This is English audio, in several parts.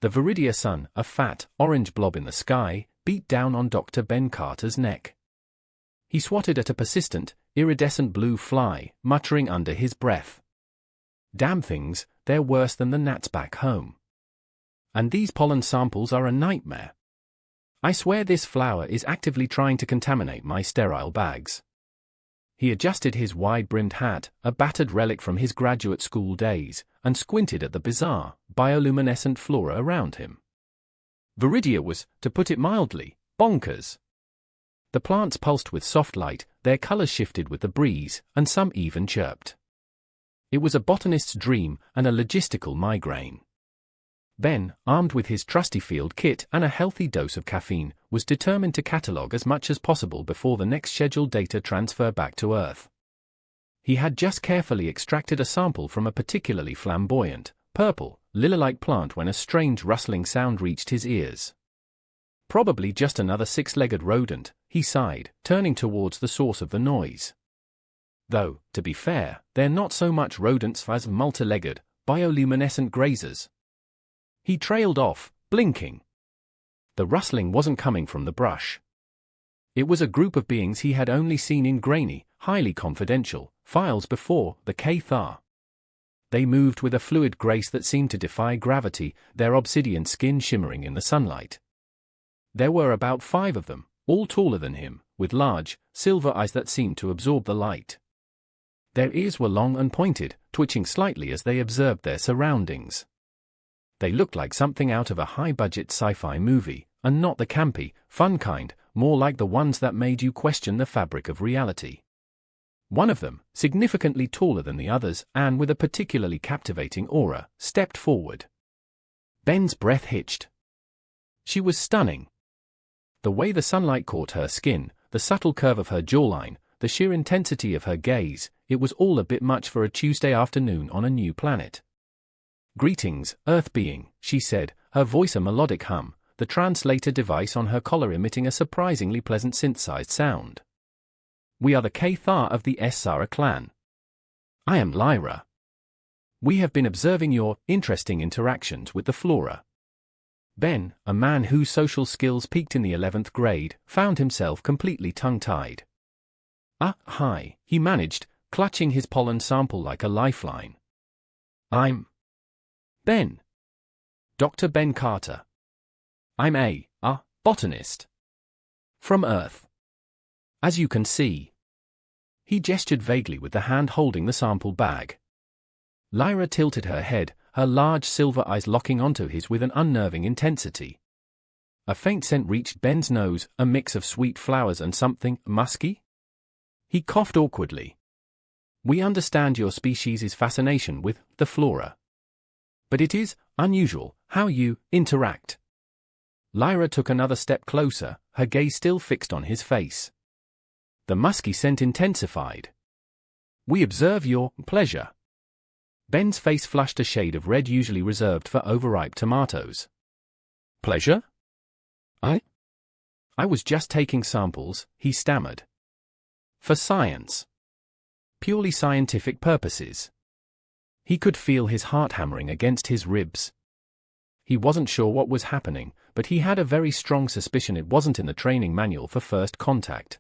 The Viridia sun, a fat, orange blob in the sky, beat down on Dr. Ben Carter's neck. He swatted at a persistent, iridescent blue fly, muttering under his breath. Damn things, they're worse than the gnats back home. And these pollen samples are a nightmare. I swear this flower is actively trying to contaminate my sterile bags. He adjusted his wide-brimmed hat, a battered relic from his graduate school days, and squinted at the bizarre, bioluminescent flora around him. Viridia was, to put it mildly, bonkers. The plants pulsed with soft light, their colors shifted with the breeze, and some even chirped. It was a botanist's dream and a logistical migraine. Ben, armed with his trusty field kit and a healthy dose of caffeine, was determined to catalog as much as possible before the next scheduled data transfer back to Earth. He had just carefully extracted a sample from a particularly flamboyant, purple, lily-like plant when a strange rustling sound reached his ears. Probably just another six-legged rodent, he sighed, turning towards the source of the noise. Though, to be fair, they're not so much rodents as multi-legged, bioluminescent grazers. He trailed off, blinking. The rustling wasn't coming from the brush. It was a group of beings he had only seen in grainy, highly confidential files before, the Cathar. They moved with a fluid grace that seemed to defy gravity, their obsidian skin shimmering in the sunlight. There were about 5 of them, all taller than him, with large, silver eyes that seemed to absorb the light. Their ears were long and pointed, twitching slightly as they observed their surroundings. They looked like something out of a high-budget sci-fi movie, and not the campy, fun kind, more like the ones that made you question the fabric of reality. One of them, significantly taller than the others and with a particularly captivating aura, stepped forward. Ben's breath hitched. She was stunning. The way the sunlight caught her skin, the subtle curve of her jawline, the sheer intensity of her gaze, it was all a bit much for a Tuesday afternoon on a new planet. "Greetings, Earth being," she said, her voice a melodic hum, the translator device on her collar emitting a surprisingly pleasant synthesized sound. "We are the Cathar of the Sara clan. I am Lyra. We have been observing your interesting interactions with the flora." Ben, a man whose social skills peaked in the 11th grade, found himself completely tongue-tied. Hi, he managed, clutching his pollen sample like a lifeline. "I'm Ben. Dr. Ben Carter. I'm a botanist. From Earth. As you can see." He gestured vaguely with the hand holding the sample bag. Lyra tilted her head, her large silver eyes locking onto his with an unnerving intensity. A faint scent reached Ben's nose, a mix of sweet flowers and something musky. He coughed awkwardly. "We understand your species' fascination with the flora. But it is unusual how you interact." Lyra took another step closer, her gaze still fixed on his face. The musky scent intensified. "We observe your pleasure." Ben's face flushed a shade of red usually reserved for overripe tomatoes. "Pleasure? I was just taking samples," he stammered. "For science. Purely scientific purposes." He could feel his heart hammering against his ribs. He wasn't sure what was happening, but he had a very strong suspicion it wasn't in the training manual for first contact.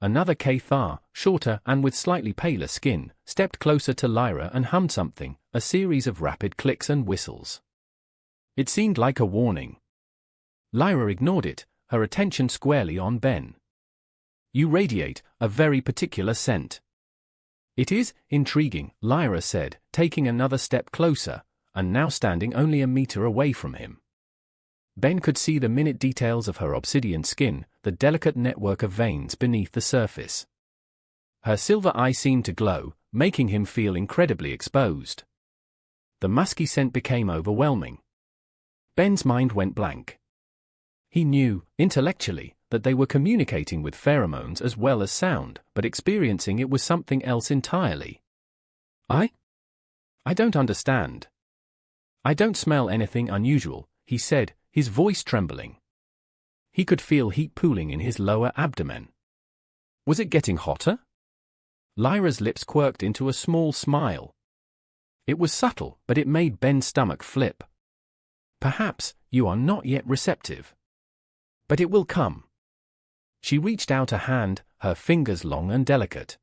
Another Cathar, shorter and with slightly paler skin, stepped closer to Lyra and hummed something, a series of rapid clicks and whistles. It seemed like a warning. Lyra ignored it, her attention squarely on Ben. "You radiate a very particular scent." "It is intriguing," Lyra said, taking another step closer, and now standing only a meter away from him. Ben could see the minute details of her obsidian skin, the delicate network of veins beneath the surface. Her silver eye seemed to glow, making him feel incredibly exposed. The musky scent became overwhelming. Ben's mind went blank. He knew, intellectually, that they were communicating with pheromones as well as sound, but experiencing it was something else entirely. I don't understand. I don't smell anything unusual," he said, his voice trembling. He could feel heat pooling in his lower abdomen. Was it getting hotter? Lyra's lips quirked into a small smile. It was subtle, but it made Ben's stomach flip. Perhaps you are not yet receptive. But it will come. She reached out a hand, her fingers long and delicate.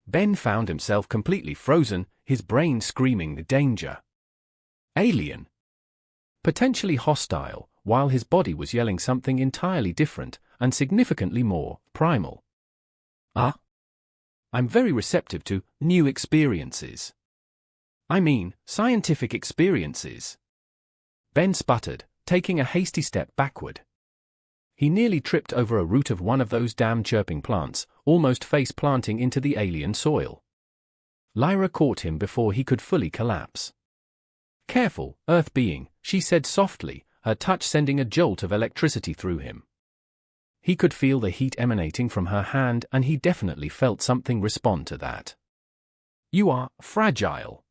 Ben found himself completely frozen, his brain screaming danger. Alien. Potentially hostile, while his body was yelling something entirely different, and significantly more primal. I'm very receptive to new experiences. I mean, scientific experiences. Ben sputtered, taking a hasty step backward. He nearly tripped over a root of one of those damn chirping plants, almost face-planting into the alien soil. Lyra caught him before he could fully collapse. "Careful, Earth being," she said softly, her touch sending a jolt of electricity through him. He could feel the heat emanating from her hand, and he definitely felt something respond to that. "You are fragile."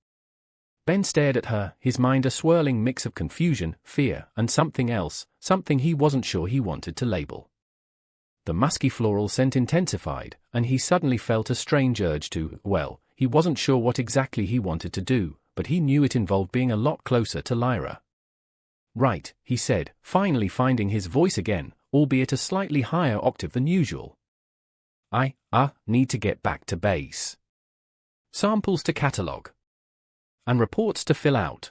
Ben stared at her, his mind a swirling mix of confusion, fear, and something else, something he wasn't sure he wanted to label. The musky floral scent intensified, and he suddenly felt a strange urge to, well, he wasn't sure what exactly he wanted to do, but he knew it involved being a lot closer to Lyra. "Right," he said, finally finding his voice again, albeit a slightly higher octave than usual. "I need to get back to base. Samples to catalog. And reports to fill out."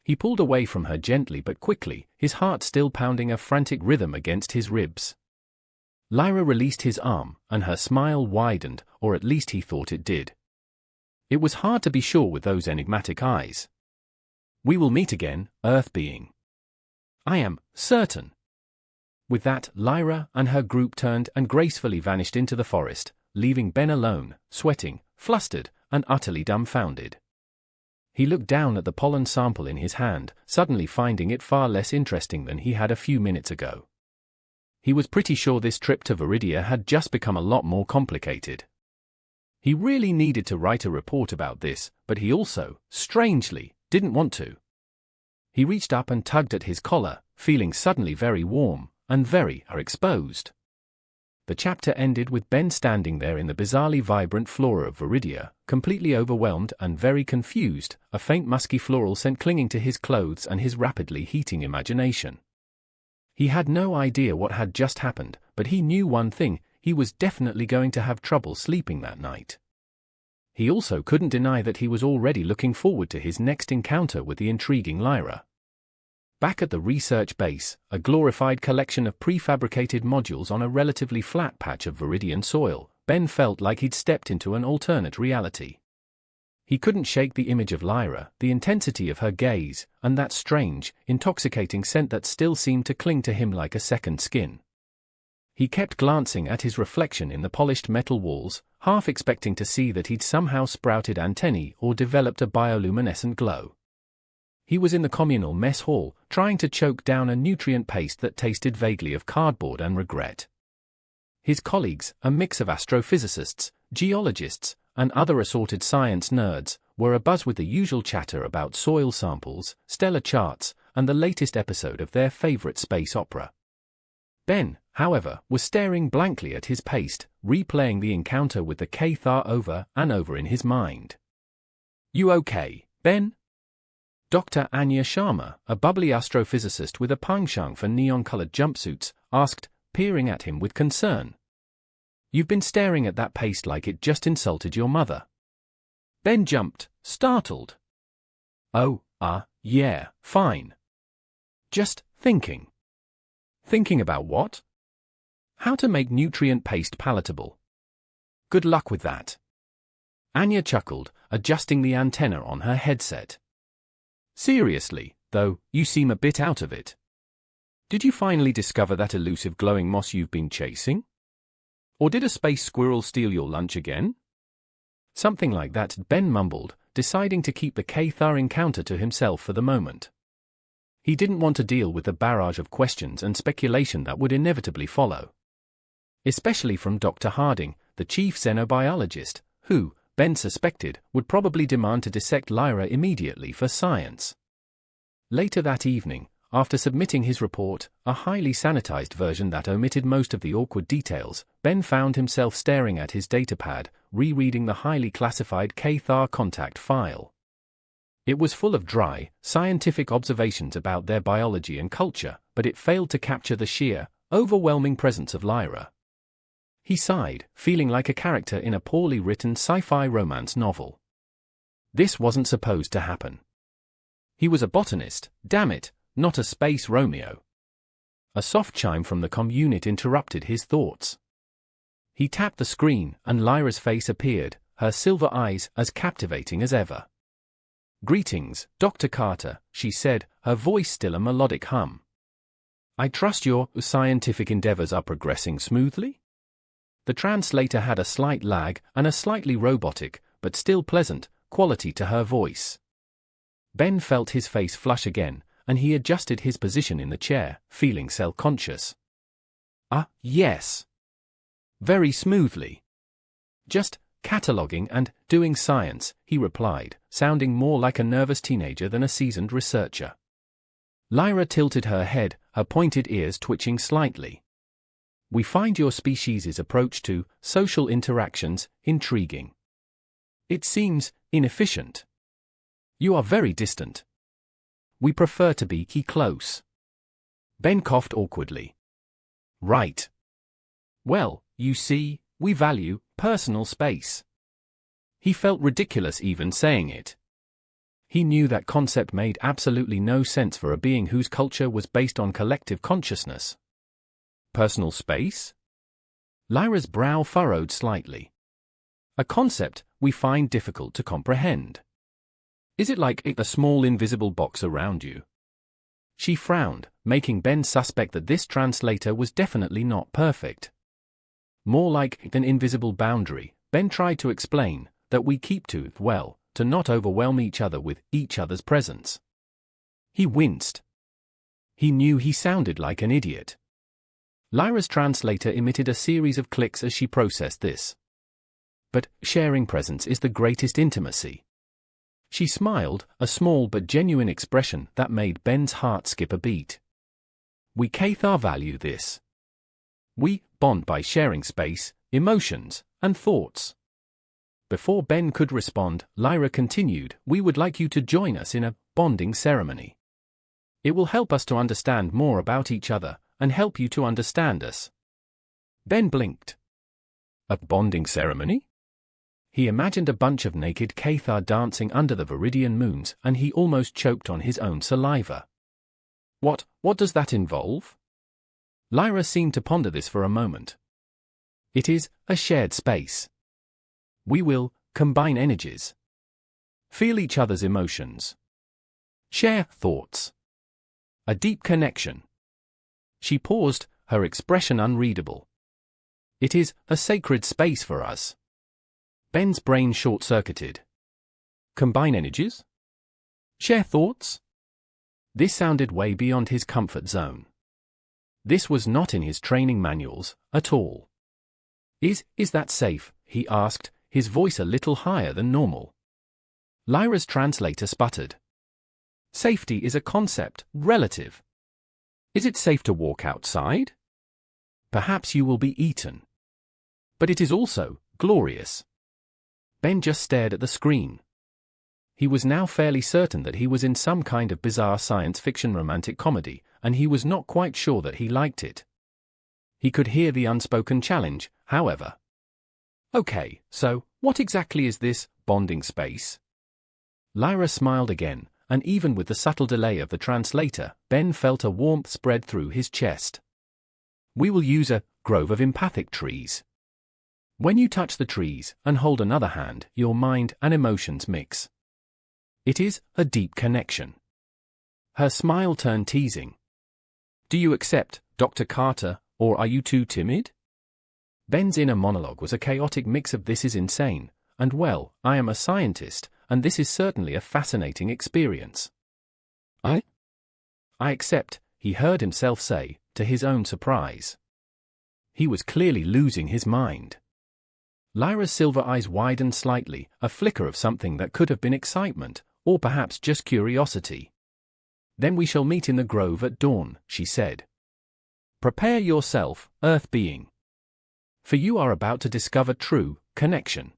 He pulled away from her gently but quickly, his heart still pounding a frantic rhythm against his ribs. Lyra released his arm, and her smile widened, or at least he thought it did. It was hard to be sure with those enigmatic eyes. "We will meet again, Earth being. I am certain." With that, Lyra and her group turned and gracefully vanished into the forest, leaving Ben alone, sweating, flustered, and utterly dumbfounded. He looked down at the pollen sample in his hand, suddenly finding it far less interesting than he had a few minutes ago. He was pretty sure this trip to Viridia had just become a lot more complicated. He really needed to write a report about this, but he also, strangely, didn't want to. He reached up and tugged at his collar, feeling suddenly very warm, and very exposed. The chapter ended with Ben standing there in the bizarrely vibrant flora of Viridia, completely overwhelmed and very confused, a faint musky floral scent clinging to his clothes and his rapidly heating imagination. He had no idea what had just happened, but he knew one thing: he was definitely going to have trouble sleeping that night. He also couldn't deny that he was already looking forward to his next encounter with the intriguing Lyra. Back at the research base, a glorified collection of prefabricated modules on a relatively flat patch of Viridian soil, Ben felt like he'd stepped into an alternate reality. He couldn't shake the image of Lyra, the intensity of her gaze, and that strange, intoxicating scent that still seemed to cling to him like a second skin. He kept glancing at his reflection in the polished metal walls, half expecting to see that he'd somehow sprouted antennae or developed a bioluminescent glow. He was in the communal mess hall, trying to choke down a nutrient paste that tasted vaguely of cardboard and regret. His colleagues, a mix of astrophysicists, geologists, and other assorted science nerds, were abuzz with the usual chatter about soil samples, stellar charts, and the latest episode of their favorite space opera. Ben, however, was staring blankly at his paste, replaying the encounter with the Cathar over and over in his mind. "You okay, Ben?" Dr. Anya Sharma, a bubbly astrophysicist with a penchant for neon-colored jumpsuits, asked, peering at him with concern. "You've been staring at that paste like it just insulted your mother." Ben jumped, startled. "Oh, yeah, fine. Just thinking." "Thinking about what?" "How to make nutrient paste palatable." "Good luck with that." Anya chuckled, adjusting the antenna on her headset. "Seriously, though, you seem a bit out of it. Did you finally discover that elusive glowing moss you've been chasing? Or did a space squirrel steal your lunch again?" Something like that, Ben mumbled, deciding to keep the Cathar encounter to himself for the moment. He didn't want to deal with the barrage of questions and speculation that would inevitably follow. Especially from Dr. Harding, the chief xenobiologist, who, Ben suspected, would probably demand to dissect Lyra immediately for science. Later that evening, after submitting his report, a highly sanitized version that omitted most of the awkward details, Ben found himself staring at his datapad, rereading the highly classified Cathar contact file. It was full of dry, scientific observations about their biology and culture, but it failed to capture the sheer, overwhelming presence of Lyra. He sighed, feeling like a character in a poorly written sci-fi romance novel. This wasn't supposed to happen. He was a botanist, damn it, not a space Romeo. A soft chime from the comm unit interrupted his thoughts. He tapped the screen, and Lyra's face appeared, her silver eyes as captivating as ever. "Greetings, Dr. Carter," she said, her voice still a melodic hum. "I trust your scientific endeavors are progressing smoothly?" The translator had a slight lag and a slightly robotic, but still pleasant, quality to her voice. Ben felt his face flush again, and he adjusted his position in the chair, feeling self-conscious. Yes. Very smoothly. Just cataloging and doing science, he replied, sounding more like a nervous teenager than a seasoned researcher. Lyra tilted her head, her pointed ears twitching slightly. "We find your species' approach to social interactions intriguing. It seems inefficient. You are very distant. We prefer to be close." Ben coughed awkwardly. "Right. Well, you see, we value personal space." He felt ridiculous even saying it. He knew that concept made absolutely no sense for a being whose culture was based on collective consciousness. Personal space? Lyra's brow furrowed slightly. "A concept we find difficult to comprehend. Is it like a small invisible box around you?" She frowned, making Ben suspect that this translator was definitely not perfect. "More like an invisible boundary," Ben tried to explain, "that we keep to not overwhelm each other with each other's presence." He winced. He knew he sounded like an idiot. Lyra's translator emitted a series of clicks as she processed this. "But sharing presence is the greatest intimacy." She smiled, a small but genuine expression that made Ben's heart skip a beat. "We Cathar value this. We bond by sharing space, emotions, and thoughts." Before Ben could respond, Lyra continued, "We would like you to join us in a bonding ceremony. It will help us to understand more about each other, and help you to understand us." Ben blinked. A bonding ceremony? He imagined a bunch of naked Cathar dancing under the Viridian moons, and he almost choked on his own saliva. What does that involve?" Lyra seemed to ponder this for a moment. "It is a shared space. We will combine energies. Feel each other's emotions. Share thoughts. A deep connection." She paused, her expression unreadable. "It is a sacred space for us." Ben's brain short-circuited. Combine energies? Share thoughts? This sounded way beyond his comfort zone. This was not in his training manuals, at all. Is that safe?" he asked, his voice a little higher than normal. Lyra's translator sputtered. "Safety is a concept, relative. Is it safe to walk outside? Perhaps you will be eaten. But it is also glorious." Ben just stared at the screen. He was now fairly certain that he was in some kind of bizarre science fiction romantic comedy, and he was not quite sure that he liked it. He could hear the unspoken challenge, however. "Okay, so, what exactly is this bonding space?" Lyra smiled again, and even with the subtle delay of the translator, Ben felt a warmth spread through his chest. "We will use a grove of empathic trees. When you touch the trees and hold another hand, your mind and emotions mix. It is a deep connection." Her smile turned teasing. "Do you accept, Dr. Carter, or are you too timid?" Ben's inner monologue was a chaotic mix of "this is insane," and "well, I am a scientist, and this is certainly a fascinating experience." I accept," he heard himself say, to his own surprise. He was clearly losing his mind. Lyra's silver eyes widened slightly, a flicker of something that could have been excitement, or perhaps just curiosity. "Then we shall meet in the grove at dawn," she said. "Prepare yourself, Earth being. For you are about to discover true connection."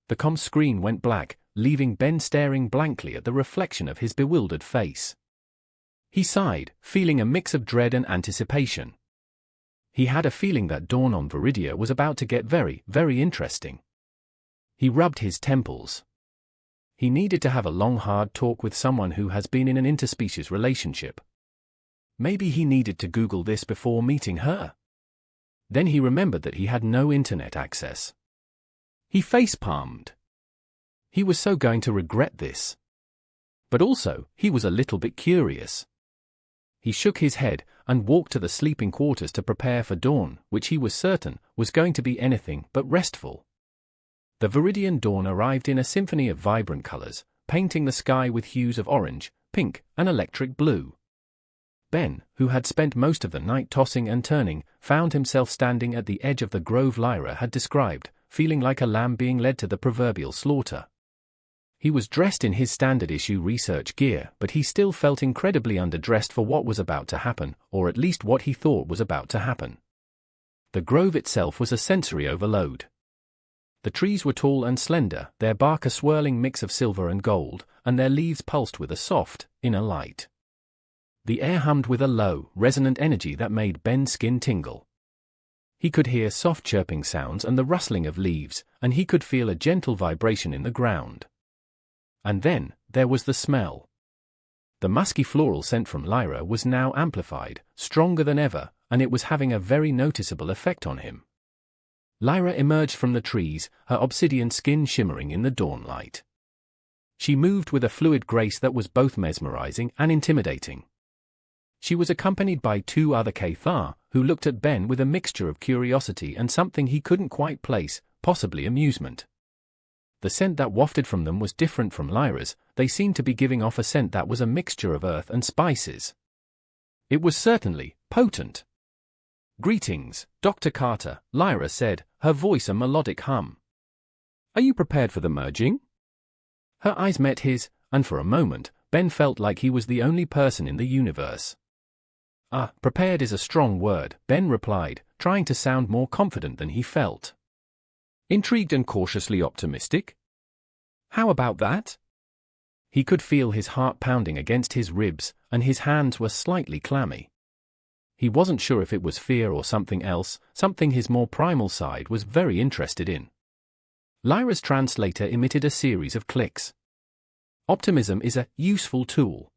The comm screen went black, leaving Ben staring blankly at the reflection of his bewildered face. He sighed, feeling a mix of dread and anticipation. He had a feeling that dawn on Viridia was about to get very, very interesting. He rubbed his temples. He needed to have a long, hard talk with someone who has been in an interspecies relationship. Maybe he needed to Google this before meeting her. Then he remembered that he had no internet access. He face-palmed. He was so going to regret this. But also, he was a little bit curious. He shook his head and walked to the sleeping quarters to prepare for dawn, which he was certain was going to be anything but restful. The Viridian dawn arrived in a symphony of vibrant colors, painting the sky with hues of orange, pink, and electric blue. Ben, who had spent most of the night tossing and turning, found himself standing at the edge of the grove Lyra had described, feeling like a lamb being led to the proverbial slaughter. He was dressed in his standard-issue research gear, but he still felt incredibly underdressed for what was about to happen, or at least what he thought was about to happen. The grove itself was a sensory overload. The trees were tall and slender, their bark a swirling mix of silver and gold, and their leaves pulsed with a soft, inner light. The air hummed with a low, resonant energy that made Ben's skin tingle. He could hear soft chirping sounds and the rustling of leaves, and he could feel a gentle vibration in the ground. And then, there was the smell. The musky floral scent from Lyra was now amplified, stronger than ever, and it was having a very noticeable effect on him. Lyra emerged from the trees, her obsidian skin shimmering in the dawn light. She moved with a fluid grace that was both mesmerizing and intimidating. She was accompanied by two other Cathar, who looked at Ben with a mixture of curiosity and something he couldn't quite place, possibly amusement. The scent that wafted from them was different from Lyra's. They seemed to be giving off a scent that was a mixture of earth and spices. It was certainly potent. "Greetings, Dr. Carter," Lyra said, her voice a melodic hum. "Are you prepared for the merging?" Her eyes met his, and for a moment, Ben felt like he was the only person in the universe. Prepared is a strong word," Ben replied, trying to sound more confident than he felt. "Intrigued and cautiously optimistic? How about that?" He could feel his heart pounding against his ribs, and his hands were slightly clammy. He wasn't sure if it was fear or something else, something his more primal side was very interested in. Lyra's translator emitted a series of clicks. Optimism is a useful tool.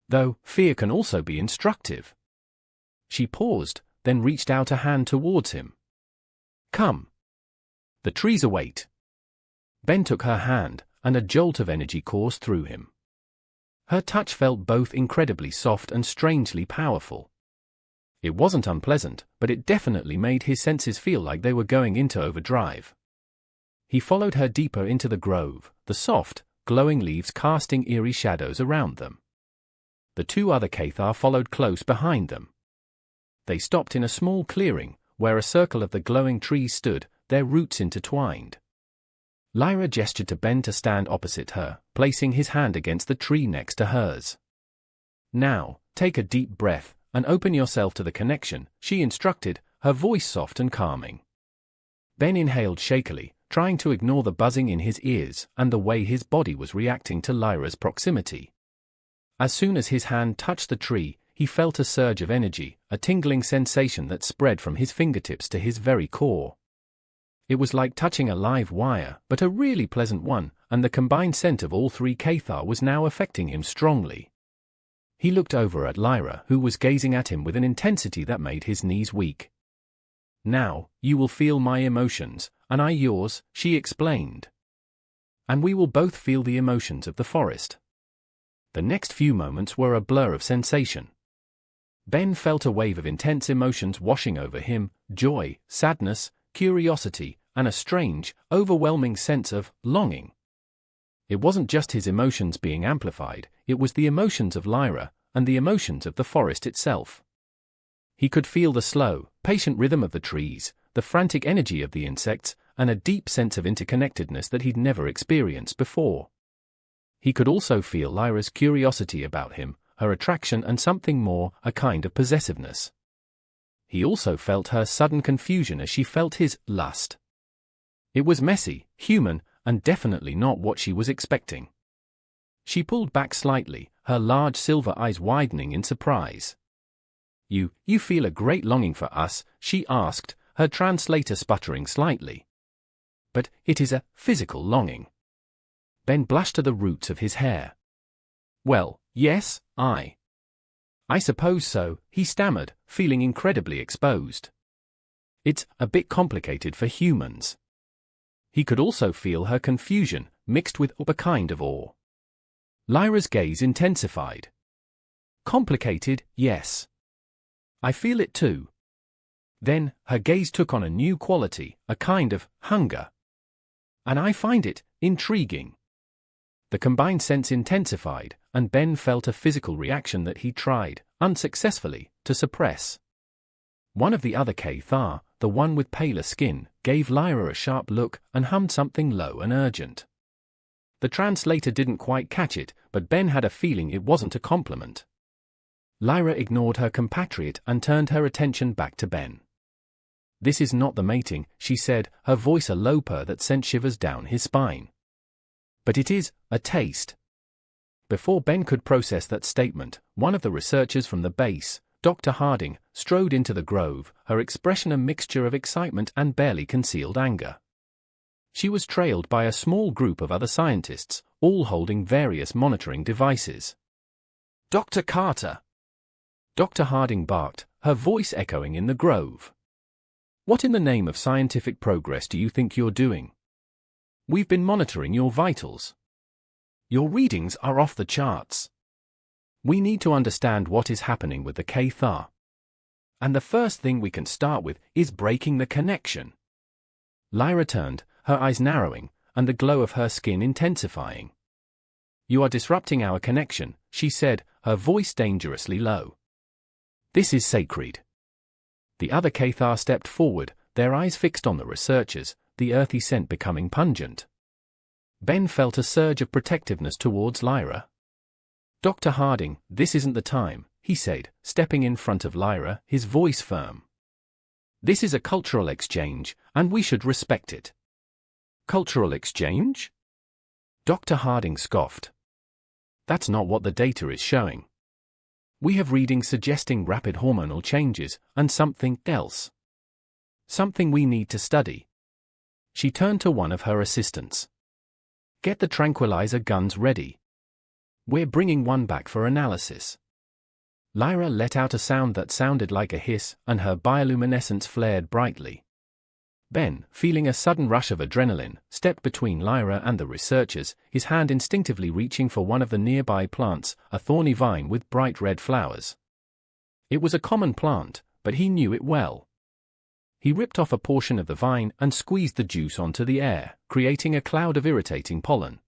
Though, fear can also be instructive. She paused, then reached out a hand towards him. "Come. The trees await." Ben took her hand, and a jolt of energy coursed through him. Her touch felt both incredibly soft and strangely powerful. It wasn't unpleasant, but it definitely made his senses feel like they were going into overdrive. He followed her deeper into the grove, the soft, glowing leaves casting eerie shadows around them. The two other Cathar followed close behind them. They stopped in a small clearing, where a circle of the glowing trees stood, their roots intertwined. Lyra gestured to Ben to stand opposite her, placing his hand against the tree next to hers. "Now, take a deep breath, and open yourself to the connection," she instructed, her voice soft and calming. Ben inhaled shakily, trying to ignore the buzzing in his ears and the way his body was reacting to Lyra's proximity. As soon as his hand touched the tree, he felt a surge of energy, a tingling sensation that spread from his fingertips to his very core. It was like touching a live wire, but a really pleasant one, and the combined scent of all three Cathar was now affecting him strongly. He looked over at Lyra, who was gazing at him with an intensity that made his knees weak. "Now, you will feel my emotions, and I yours," she explained. "And we will both feel the emotions of the forest." The next few moments were a blur of sensation. Ben felt a wave of intense emotions washing over him, joy, sadness, curiosity, and a strange, overwhelming sense of longing. It wasn't just his emotions being amplified, it was the emotions of Lyra, and the emotions of the forest itself. He could feel the slow, patient rhythm of the trees, the frantic energy of the insects, and a deep sense of interconnectedness that he'd never experienced before. He could also feel Lyra's curiosity about him, her attraction and something more, a kind of possessiveness. He also felt her sudden confusion as she felt his lust. It was messy, human, and definitely not what she was expecting. She pulled back slightly, her large silver eyes widening in surprise. You feel a great longing for us?" she asked, her translator sputtering slightly. "But it is a physical longing." Ben blushed to the roots of his hair. "Well, yes, I suppose so," he stammered, feeling incredibly exposed. "It's a bit complicated for humans." He could also feel her confusion, mixed with a kind of awe. Lyra's gaze intensified. "Complicated, yes. I feel it too." Then, her gaze took on a new quality, a kind of hunger. "And I find it intriguing." The combined sense intensified, and Ben felt a physical reaction that he tried, unsuccessfully, to suppress. One of the other Cathar, the one with paler skin, gave Lyra a sharp look and hummed something low and urgent. The translator didn't quite catch it, but Ben had a feeling it wasn't a compliment. Lyra ignored her compatriot and turned her attention back to Ben. "This is not the mating," she said, her voice a low purr that sent shivers down his spine. "But it is a taste." Before Ben could process that statement, one of the researchers from the base, Dr. Harding, strode into the grove, her expression a mixture of excitement and barely concealed anger. She was trailed by a small group of other scientists, all holding various monitoring devices. "Dr. Carter!" Dr. Harding barked, her voice echoing in the grove. "What in the name of scientific progress do you think you're doing? We've been monitoring your vitals. Your readings are off the charts. We need to understand what is happening with the Cathar. And the first thing we can start with is breaking the connection." Lyra turned, her eyes narrowing, and the glow of her skin intensifying. "You are disrupting our connection," she said, her voice dangerously low. "This is sacred." The other Cathar stepped forward, their eyes fixed on the researchers, the earthy scent becoming pungent. Ben felt a surge of protectiveness towards Lyra. "Dr. Harding, this isn't the time," he said, stepping in front of Lyra, his voice firm. "This is a cultural exchange, and we should respect it." "Cultural exchange?" Dr. Harding scoffed. "That's not what the data is showing. We have readings suggesting rapid hormonal changes, and something else. Something we need to study." She turned to one of her assistants. "Get the tranquilizer guns ready. We're bringing one back for analysis." Lyra let out a sound that sounded like a hiss, and her bioluminescence flared brightly. Ben, feeling a sudden rush of adrenaline, stepped between Lyra and the researchers, his hand instinctively reaching for one of the nearby plants, a thorny vine with bright red flowers. It was a common plant, but he knew it well. He ripped off a portion of the vine and squeezed the juice onto the air, creating a cloud of irritating pollen.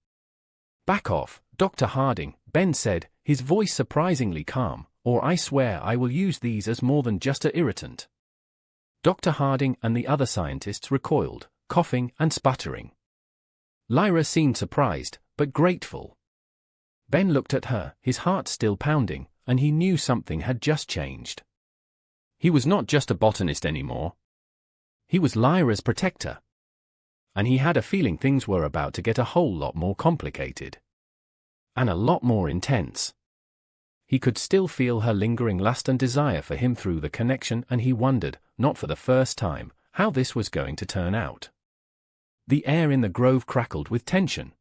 "Back off, Dr. Harding," Ben said, his voice surprisingly calm, "or I swear I will use these as more than just an irritant." Dr. Harding and the other scientists recoiled, coughing and sputtering. Lyra seemed surprised, but grateful. Ben looked at her, his heart still pounding, and he knew something had just changed. He was not just a botanist anymore. He was Lyra's protector. And he had a feeling things were about to get a whole lot more complicated. And a lot more intense. He could still feel her lingering lust and desire for him through the connection, and he wondered, not for the first time, how this was going to turn out. The air in the grove crackled with tension.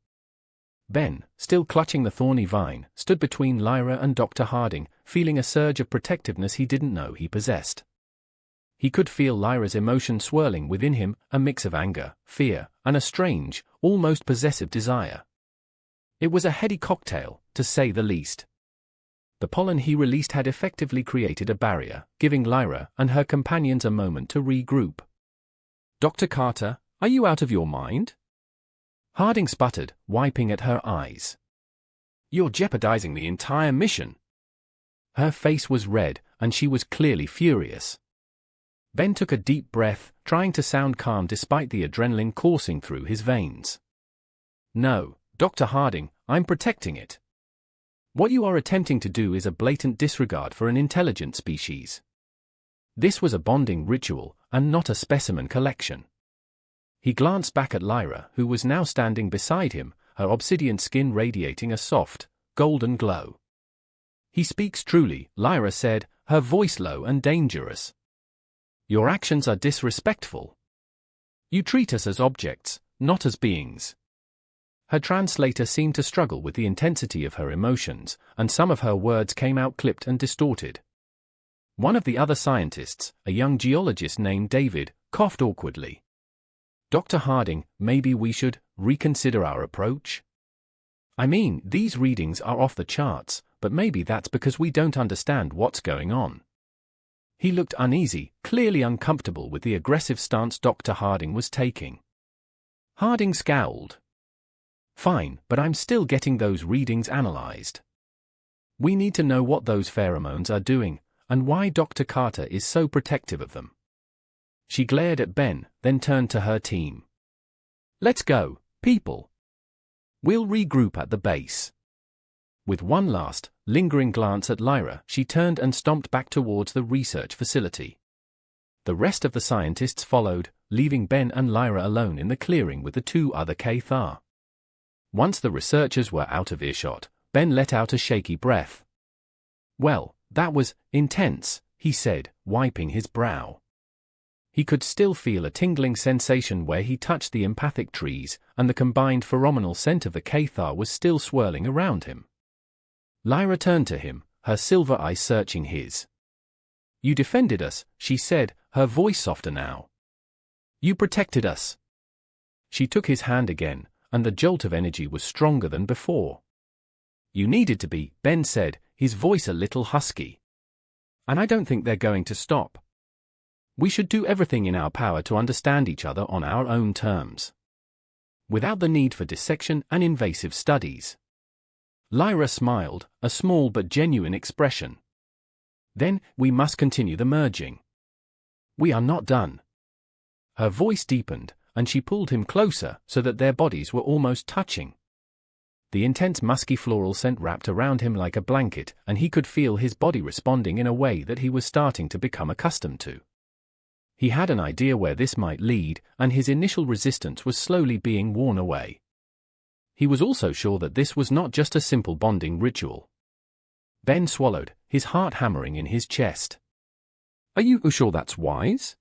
Ben, still clutching the thorny vine, stood between Lyra and Dr. Harding, feeling a surge of protectiveness he didn't know he possessed. He could feel Lyra's emotion swirling within him, a mix of anger, fear, and a strange, almost possessive desire. It was a heady cocktail, to say the least. The pollen he released had effectively created a barrier, giving Lyra and her companions a moment to regroup. "Dr. Carter, are you out of your mind?" Harding sputtered, wiping at her eyes. "You're jeopardizing the entire mission." Her face was red, and she was clearly furious. Ben took a deep breath, trying to sound calm despite the adrenaline coursing through his veins. "No, Dr. Harding, I'm protecting it. What you are attempting to do is a blatant disregard for an intelligent species. This was a bonding ritual, and not a specimen collection." He glanced back at Lyra, who was now standing beside him, her obsidian skin radiating a soft, golden glow. "He speaks truly," Lyra said, her voice low and dangerous. "Your actions are disrespectful. You treat us as objects, not as beings." Her translator seemed to struggle with the intensity of her emotions, and some of her words came out clipped and distorted. One of the other scientists, a young geologist named David, coughed awkwardly. "Dr. Harding, maybe we should reconsider our approach? I mean, these readings are off the charts, but maybe that's because we don't understand what's going on." He looked uneasy, clearly uncomfortable with the aggressive stance Dr. Harding was taking. Harding scowled. "Fine, but I'm still getting those readings analyzed. We need to know what those pheromones are doing, and why Dr. Carter is so protective of them." She glared at Ben, then turned to her team. "Let's go, people. We'll regroup at the base." With one last, lingering glance at Lyra, she turned and stomped back towards the research facility. The rest of the scientists followed, leaving Ben and Lyra alone in the clearing with the two other Cathar. Once the researchers were out of earshot, Ben let out a shaky breath. "Well, that was intense," he said, wiping his brow. He could still feel a tingling sensation where he touched the empathic trees, and the combined pheromonal scent of the Cathar was still swirling around him. Lyra turned to him, her silver eyes searching his. "You defended us," she said, her voice softer now. "You protected us." She took his hand again, and the jolt of energy was stronger than before. "You needed to be," Ben said, his voice a little husky. "And I don't think they're going to stop. We should do everything in our power to understand each other on our own terms, without the need for dissection and invasive studies." Lyra smiled, a small but genuine expression. "Then, we must continue the merging. We are not done." Her voice deepened, and she pulled him closer so that their bodies were almost touching. The intense musky floral scent wrapped around him like a blanket, and he could feel his body responding in a way that he was starting to become accustomed to. He had an idea where this might lead, and his initial resistance was slowly being worn away. He was also sure that this was not just a simple bonding ritual. Ben swallowed, his heart hammering in his chest. "Are you sure that's wise?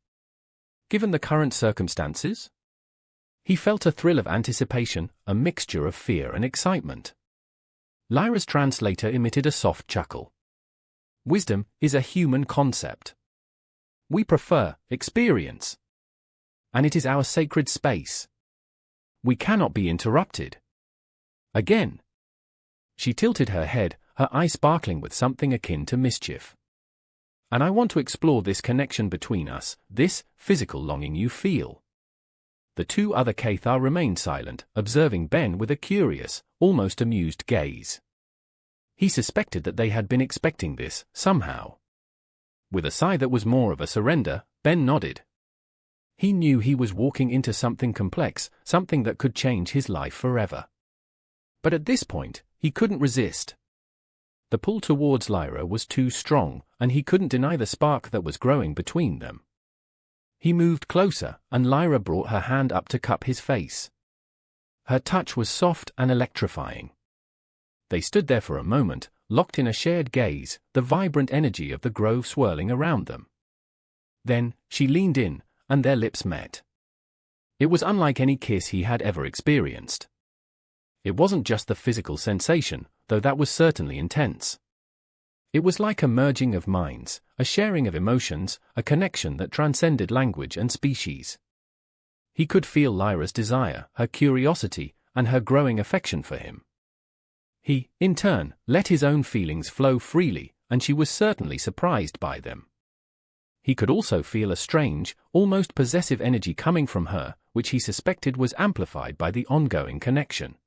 Given the current circumstances?" He felt a thrill of anticipation, a mixture of fear and excitement. Lyra's translator emitted a soft chuckle. "Wisdom is a human concept. We prefer experience. And it is our sacred space. We cannot be interrupted." Again. She tilted her head, her eye sparkling with something akin to mischief. "And I want to explore this connection between us, this physical longing you feel." The two other Cathar remained silent, observing Ben with a curious, almost amused gaze. He suspected that they had been expecting this, somehow. With a sigh that was more of a surrender, Ben nodded. He knew he was walking into something complex, something that could change his life forever. But at this point, he couldn't resist. The pull towards Lyra was too strong, and he couldn't deny the spark that was growing between them. He moved closer, and Lyra brought her hand up to cup his face. Her touch was soft and electrifying. They stood there for a moment, locked in a shared gaze, the vibrant energy of the grove swirling around them. Then, she leaned in, and their lips met. It was unlike any kiss he had ever experienced. It wasn't just the physical sensation, though that was certainly intense. It was like a merging of minds, a sharing of emotions, a connection that transcended language and species. He could feel Lyra's desire, her curiosity, and her growing affection for him. He, in turn, let his own feelings flow freely, and she was certainly surprised by them. He could also feel a strange, almost possessive energy coming from her, which he suspected was amplified by the ongoing connection.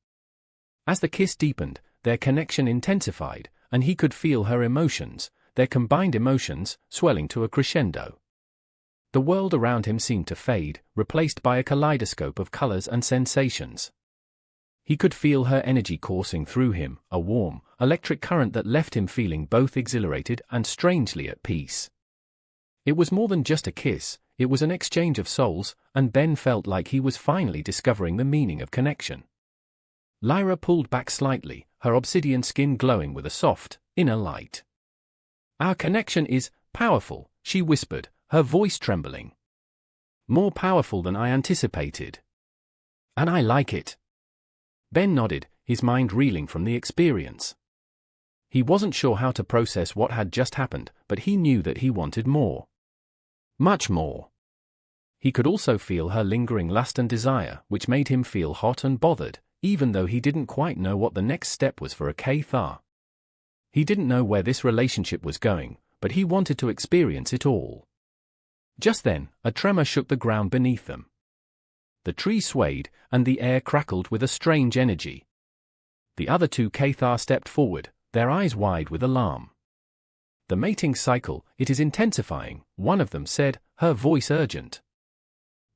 As the kiss deepened, their connection intensified, and he could feel her emotions, their combined emotions, swelling to a crescendo. The world around him seemed to fade, replaced by a kaleidoscope of colors and sensations. He could feel her energy coursing through him, a warm, electric current that left him feeling both exhilarated and strangely at peace. It was more than just a kiss, It was an exchange of souls, and Ben felt like he was finally discovering the meaning of connection. Lyra pulled back slightly, her obsidian skin glowing with a soft, inner light. "Our connection is powerful," she whispered, her voice trembling. "More powerful than I anticipated. And I like it." Ben nodded, his mind reeling from the experience. He wasn't sure how to process what had just happened, but he knew that he wanted more. Much more. He could also feel her lingering lust and desire, which made him feel hot and bothered, even though he didn't quite know what the next step was for a Cathar. He didn't know where this relationship was going, but he wanted to experience it all. Just then, a tremor shook the ground beneath them. The tree swayed, and the air crackled with a strange energy. The other two Cathar stepped forward, their eyes wide with alarm. "The mating cycle, it is intensifying," one of them said, her voice urgent.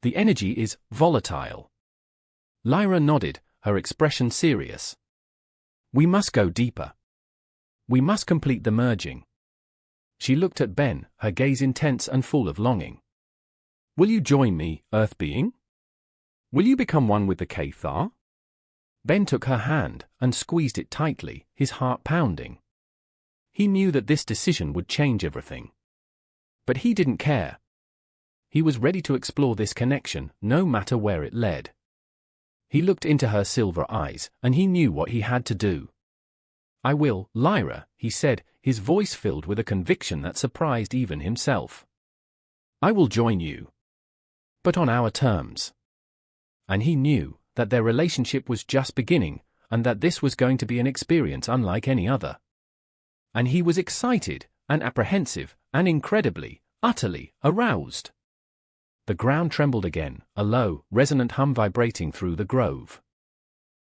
"The energy is volatile." Lyra nodded, her expression serious. "We must go deeper. We must complete the merging." She looked at Ben, her gaze intense and full of longing. "Will you join me, Earth being? Will you become one with the Cathar?" Ben took her hand and squeezed it tightly, his heart pounding. He knew that this decision would change everything. But he didn't care. He was ready to explore this connection, no matter where it led. He looked into her silver eyes, and he knew what he had to do. "I will, Lyra," he said, his voice filled with a conviction that surprised even himself. "I will join you. But on our terms." And he knew that their relationship was just beginning, and that this was going to be an experience unlike any other. And he was excited, and apprehensive, and incredibly, utterly aroused. The ground trembled again, a low, resonant hum vibrating through the grove.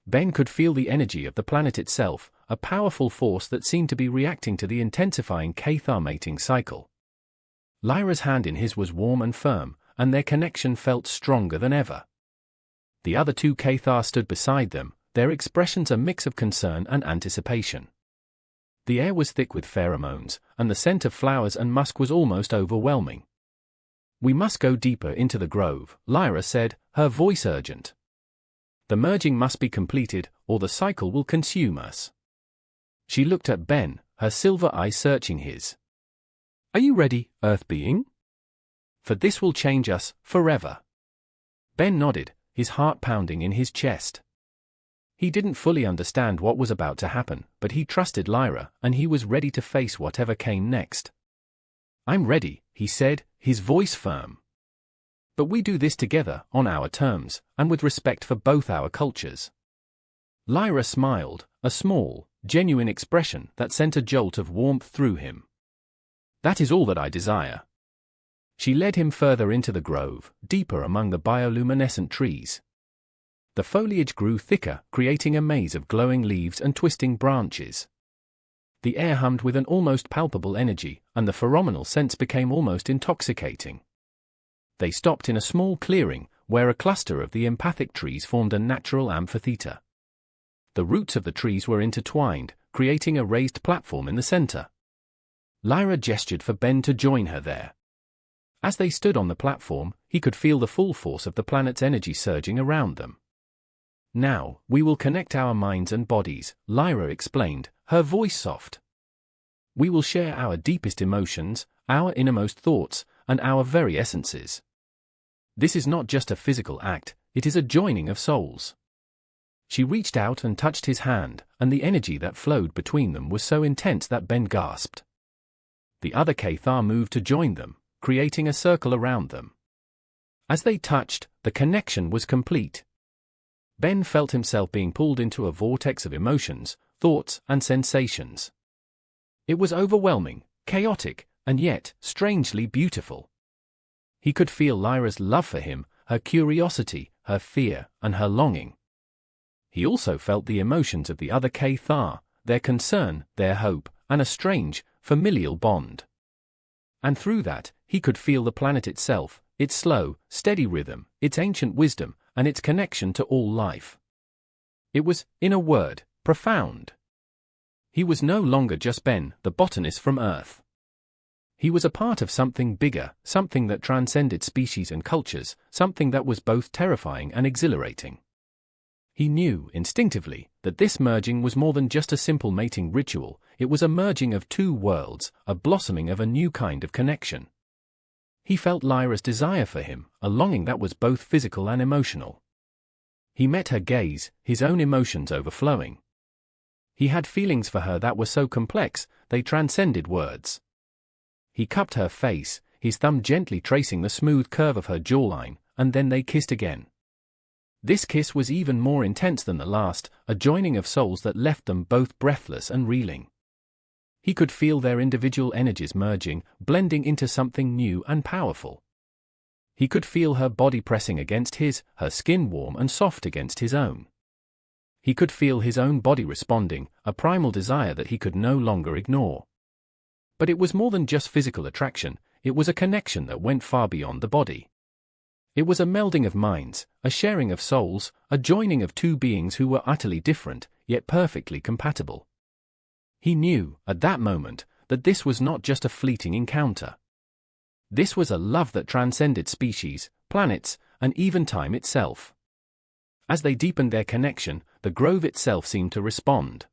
Ben could feel the energy of the planet itself, a powerful force that seemed to be reacting to the intensifying Cathar mating cycle. Lyra's hand in his was warm and firm, and their connection felt stronger than ever. The other two Cathar stood beside them, their expressions a mix of concern and anticipation. The air was thick with pheromones, and the scent of flowers and musk was almost overwhelming. "We must go deeper into the grove," Lyra said, her voice urgent. "The merging must be completed, or the cycle will consume us." She looked at Ben, her silver eyes searching his. "Are you ready, Earth being? For this will change us, forever." Ben nodded, his heart pounding in his chest. He didn't fully understand what was about to happen, but he trusted Lyra, and he was ready to face whatever came next. "I'm ready," he said, his voice firm. "But we do this together, on our terms, and with respect for both our cultures." Lyra smiled, a small, genuine expression that sent a jolt of warmth through him. "That is all that I desire." She led him further into the grove, deeper among the bioluminescent trees. The foliage grew thicker, creating a maze of glowing leaves and twisting branches. The air hummed with an almost palpable energy, and the pheromonal scents became almost intoxicating. They stopped in a small clearing, where a cluster of the empathic trees formed a natural amphitheater. The roots of the trees were intertwined, creating a raised platform in the center. Lyra gestured for Ben to join her there. As they stood on the platform, he could feel the full force of the planet's energy surging around them. "Now, we will connect our minds and bodies," Lyra explained, her voice soft. "We will share our deepest emotions, our innermost thoughts, and our very essences. This is not just a physical act, it is a joining of souls." She reached out and touched his hand, and the energy that flowed between them was so intense that Ben gasped. The other Cathar moved to join them, creating a circle around them. As they touched, the connection was complete. Ben felt himself being pulled into a vortex of emotions, thoughts, and sensations. It was overwhelming, chaotic, and yet strangely beautiful. He could feel Lyra's love for him, her curiosity, her fear, and her longing. He also felt the emotions of the other Cathar, their concern, their hope, and a strange, familial bond. And through that, he could feel the planet itself, its slow, steady rhythm, its ancient wisdom, and its connection to all life. It was, in a word, profound. He was no longer just Ben, the botanist from Earth. He was a part of something bigger, something that transcended species and cultures, something that was both terrifying and exhilarating. He knew, instinctively, that this merging was more than just a simple mating ritual. It was a merging of two worlds, a blossoming of a new kind of connection. He felt Lyra's desire for him, a longing that was both physical and emotional. He met her gaze, his own emotions overflowing. He had feelings for her that were so complex, they transcended words. He cupped her face, his thumb gently tracing the smooth curve of her jawline, and then they kissed again. This kiss was even more intense than the last, a joining of souls that left them both breathless and reeling. He could feel their individual energies merging, blending into something new and powerful. He could feel her body pressing against his, her skin warm and soft against his own. He could feel his own body responding, a primal desire that he could no longer ignore. But it was more than just physical attraction, it was a connection that went far beyond the body. It was a melding of minds, a sharing of souls, a joining of two beings who were utterly different, yet perfectly compatible. He knew, at that moment, that this was not just a fleeting encounter. This was a love that transcended species, planets, and even time itself. As they deepened their connection, the grove itself seemed to respond.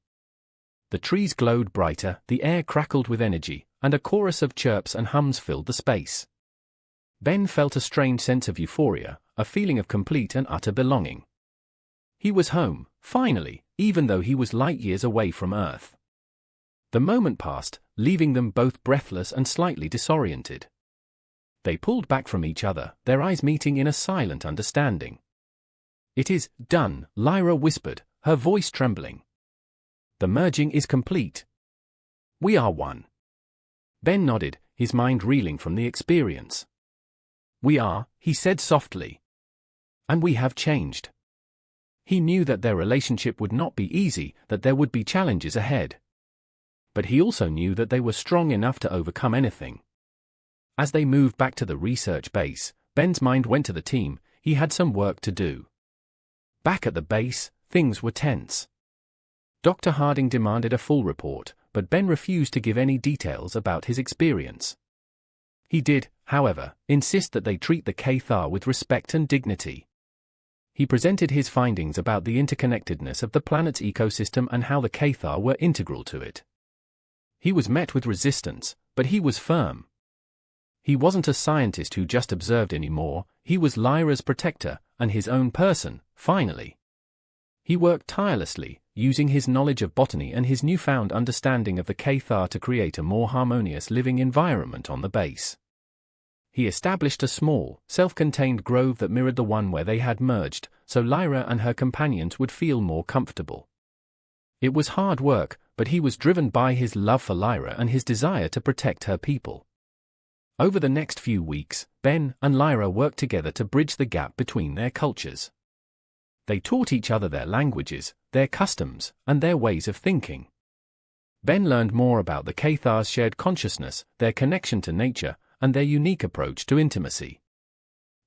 The trees glowed brighter, the air crackled with energy, and a chorus of chirps and hums filled the space. Ben felt a strange sense of euphoria, a feeling of complete and utter belonging. He was home, finally, even though he was light years away from Earth. The moment passed, leaving them both breathless and slightly disoriented. They pulled back from each other, their eyes meeting in a silent understanding. "It is done," Lyra whispered, her voice trembling. "The merging is complete. We are one." Ben nodded, his mind reeling from the experience. "We are," he said softly. "And we have changed." He knew that their relationship would not be easy, that there would be challenges ahead. But he also knew that they were strong enough to overcome anything. As they moved back to the research base, Ben's mind went to the team. He had some work to do. Back at the base, things were tense. Dr. Harding demanded a full report, but Ben refused to give any details about his experience. He did, however, insist that they treat the Cathar with respect and dignity. He presented his findings about the interconnectedness of the planet's ecosystem and how the Cathar were integral to it. He was met with resistance, but he was firm. He wasn't a scientist who just observed anymore, he was Lyra's protector, and his own person, finally. He worked tirelessly, using his knowledge of botany and his newfound understanding of the Cathar to create a more harmonious living environment on the base. He established a small, self-contained grove that mirrored the one where they had merged, so Lyra and her companions would feel more comfortable. It was hard work, but he was driven by his love for Lyra and his desire to protect her people. Over the next few weeks, Ben and Lyra worked together to bridge the gap between their cultures. They taught each other their languages, their customs, and their ways of thinking. Ben learned more about the Cathar's shared consciousness, their connection to nature, and their unique approach to intimacy.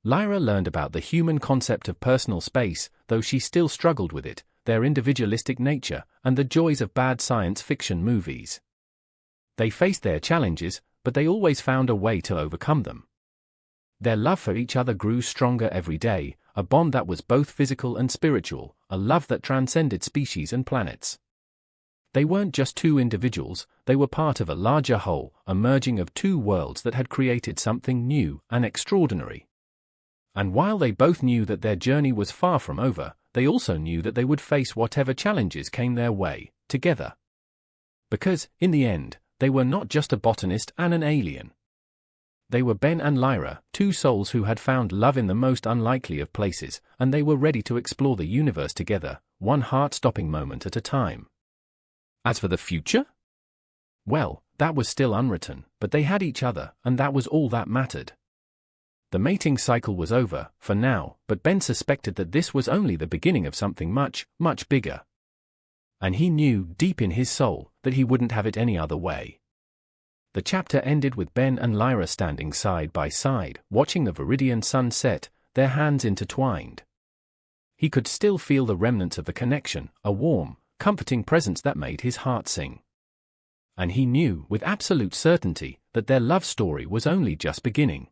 Lyra learned about the human concept of personal space, though she still struggled with it, their individualistic nature, and the joys of bad science fiction movies. They faced their challenges, but they always found a way to overcome them. Their love for each other grew stronger every day, a bond that was both physical and spiritual, a love that transcended species and planets. They weren't just two individuals, they were part of a larger whole, a merging of two worlds that had created something new and extraordinary. And while they both knew that their journey was far from over, they also knew that they would face whatever challenges came their way, together. Because, in the end, they were not just a botanist and an alien. They were Ben and Lyra, two souls who had found love in the most unlikely of places, and they were ready to explore the universe together, one heart-stopping moment at a time. As for the future? Well, that was still unwritten, but they had each other, and that was all that mattered. The mating cycle was over, for now, but Ben suspected that this was only the beginning of something much, much bigger. And he knew, deep in his soul, that he wouldn't have it any other way. The chapter ended with Ben and Lyra standing side by side, watching the Viridian sun set, their hands intertwined. He could still feel the remnants of the connection, a warm, comforting presence that made his heart sing. And he knew, with absolute certainty, that their love story was only just beginning.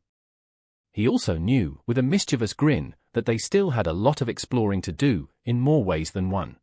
He also knew, with a mischievous grin, that they still had a lot of exploring to do, in more ways than one.